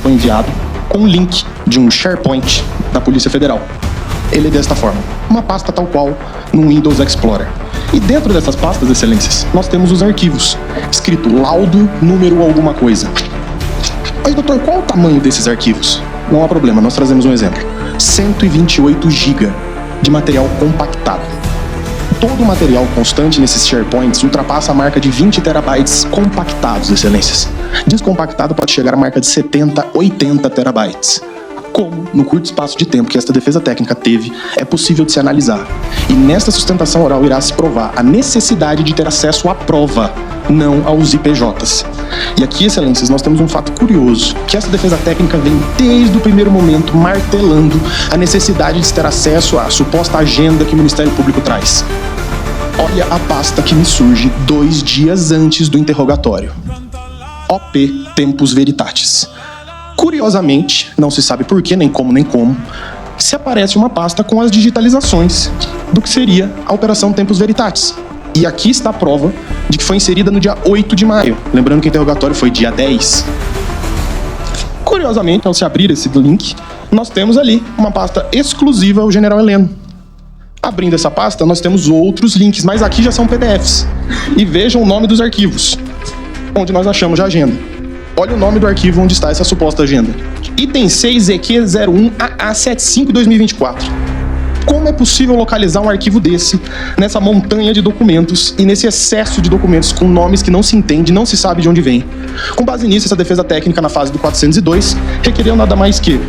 foi enviado com um link de um SharePoint da Polícia Federal. Ele é desta forma, uma pasta tal qual no Windows Explorer. E dentro dessas pastas, excelências, nós temos os arquivos, escrito laudo, número alguma coisa. Mas, doutor, qual o tamanho desses arquivos? Não há problema, nós trazemos um exemplo. 128 GB de material compactado. Todo o material constante nesses SharePoints ultrapassa a marca de 20 terabytes compactados, excelências. Descompactado pode chegar à marca de 70, 80 terabytes. Como, no curto espaço de tempo que esta defesa técnica teve, é possível de se analisar. E nesta sustentação oral irá se provar a necessidade de ter acesso à prova, não aos IPJs. E aqui, excelências, nós temos um fato curioso, que essa defesa técnica vem desde o primeiro momento martelando a necessidade de ter acesso à suposta agenda que o Ministério Público traz. Olha a pasta que me surge 2 dias antes do interrogatório. OP Tempus Veritatis. Curiosamente, não se sabe por que, nem como, se aparece uma pasta com as digitalizações do que seria a Operação Tempus Veritatis. E aqui está a prova de que foi inserida no dia 8 de maio. Lembrando que o interrogatório foi dia 10. Curiosamente, ao se abrir esse link, nós temos ali uma pasta exclusiva ao General Heleno. Abrindo essa pasta, nós temos outros links, mas aqui já são PDFs. E vejam o nome dos arquivos, onde nós achamos a agenda. Olha o nome do arquivo onde está essa suposta agenda. Item 6EQ01AA75-2024. Como é possível localizar um arquivo desse nessa montanha de documentos e nesse excesso de documentos com nomes que não se entende, não se sabe de onde vem? Com base nisso, essa defesa técnica na fase do 402 requereu nada mais que: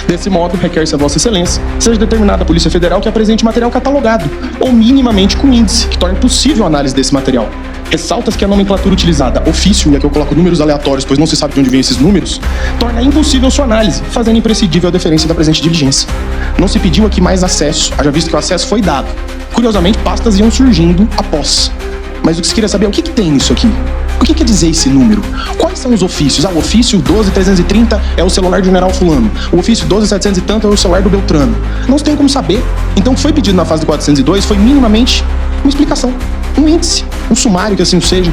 desse modo, requer-se a Vossa Excelência seja determinada a Polícia Federal que apresente material catalogado ou minimamente com índice que torne possível a análise desse material. Ressalta-se que a nomenclatura utilizada, ofício, e aqui eu coloco números aleatórios, pois não se sabe de onde vêm esses números, torna impossível sua análise, fazendo imprescindível a deferência da presente diligência. Não se pediu aqui mais acesso, haja visto que o acesso foi dado. Curiosamente, pastas iam surgindo após. Mas o que se queria saber é o que tem isso aqui? O que quer dizer esse número? Quais são os ofícios? O ofício 12330 é o celular do general fulano. O ofício 12700 e tanto é o celular do Beltrano. Não se tem como saber. Então o que foi pedido na fase do 402 foi minimamente uma explicação, um índice, um sumário que assim o seja.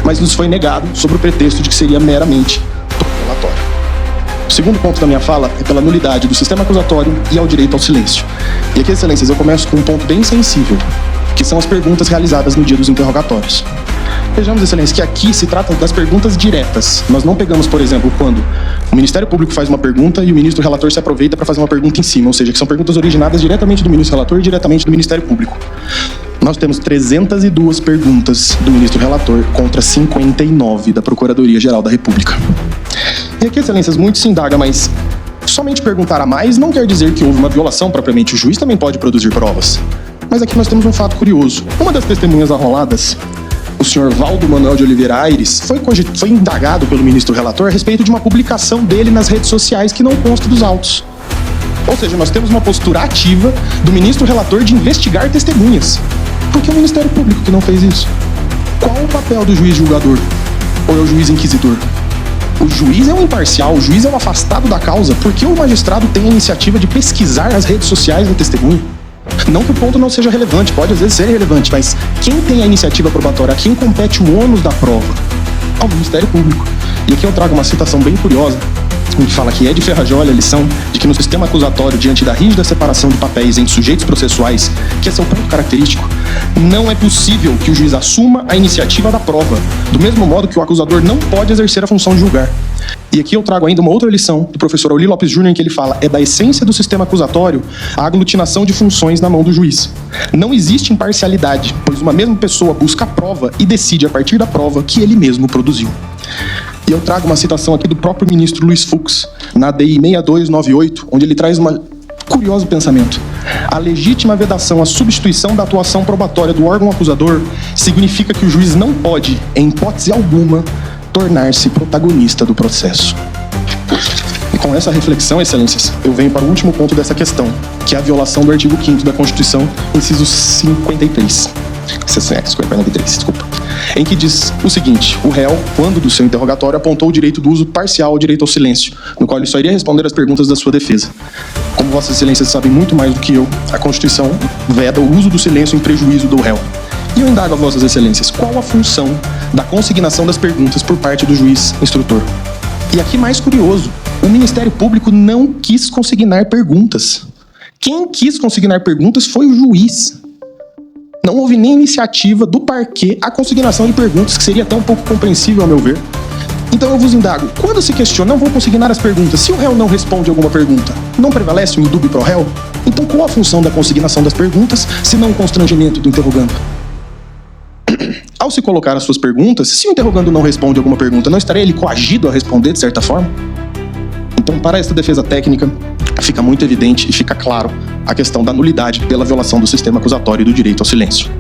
Mas nos foi negado sob o pretexto de que seria meramente relatório. O segundo ponto da minha fala é pela nulidade do sistema acusatório e ao direito ao silêncio. E aqui, excelências, eu começo com um ponto bem sensível, que são as perguntas realizadas no dia dos interrogatórios. Vejamos, excelência, que aqui se trata das perguntas diretas. Nós não pegamos, por exemplo, quando o Ministério Público faz uma pergunta e o ministro relator se aproveita para fazer uma pergunta em cima, ou seja, que são perguntas originadas diretamente do ministro relator e diretamente do Ministério Público. Nós temos 302 perguntas do ministro relator contra 59 da Procuradoria-Geral da República. E aqui, excelências, muito se indaga, mas somente perguntar a mais não quer dizer que houve uma violação propriamente. O juiz também pode produzir provas. Mas aqui nós temos um fato curioso. Uma das testemunhas arroladas, o senhor Valdo Manuel de Oliveira Aires, foi indagado pelo ministro relator a respeito de uma publicação dele nas redes sociais que não consta dos autos. Ou seja, nós temos uma postura ativa do ministro relator de investigar testemunhas. Por que o Ministério Público que não fez isso? Qual o papel do juiz julgador? Ou é o juiz inquisitor? O juiz é um imparcial, o juiz é um afastado da causa. Por que o magistrado tem a iniciativa de pesquisar as redes sociais do testemunho? Não que o ponto não seja relevante, pode às vezes ser relevante, mas quem tem a iniciativa probatória, a quem compete o ônus da prova? Ao Ministério Público. E aqui eu trago uma citação bem curiosa, onde fala que é de ferrajolha a lição de que no sistema acusatório, diante da rígida separação de papéis entre sujeitos processuais, que é seu ponto característico, não é possível que o juiz assuma a iniciativa da prova, do mesmo modo que o acusador não pode exercer a função de julgar. E aqui eu trago ainda uma outra lição do professor Auli Lopes Júnior, em que ele fala: é da essência do sistema acusatório a aglutinação de funções na mão do juiz. Não existe imparcialidade, pois uma mesma pessoa busca a prova e decide a partir da prova que ele mesmo produziu. E eu trago uma citação aqui do próprio ministro Luiz Fux, na ADI 6298, onde ele traz um curioso pensamento. A legítima vedação à substituição da atuação probatória do órgão acusador significa que o juiz não pode, em hipótese alguma, tornar-se protagonista do processo. E com essa reflexão, excelências, eu venho para o último ponto dessa questão, que é a violação do artigo 5º da Constituição, inciso 53. 53, desculpa. Em que diz o seguinte: o réu, quando do seu interrogatório, apontou o direito do uso parcial ao direito ao silêncio, no qual ele só iria responder às perguntas da sua defesa. Como vossas excelências sabem muito mais do que eu, a Constituição veda o uso do silêncio em prejuízo do réu. E eu indago a vossas excelências, qual a função da consignação das perguntas por parte do juiz instrutor? E aqui mais curioso, O Ministério Público não quis consignar perguntas. Quem quis consignar perguntas foi o juiz. Não houve nem iniciativa do parquê a consignação de perguntas, que seria até um pouco compreensível, ao meu ver. Então eu vos indago, quando se questiona, não vou consignar as perguntas, se o réu não responde alguma pergunta, não prevalece o indúbio pro réu? Então qual a função da consignação das perguntas, se não o constrangimento do interrogando? Ao se colocar as suas perguntas, se o interrogando não responde alguma pergunta, não estaria ele coagido a responder de certa forma? Então, para esta defesa técnica, fica muito evidente e fica claro a questão da nulidade pela violação do sistema acusatório e do direito ao silêncio.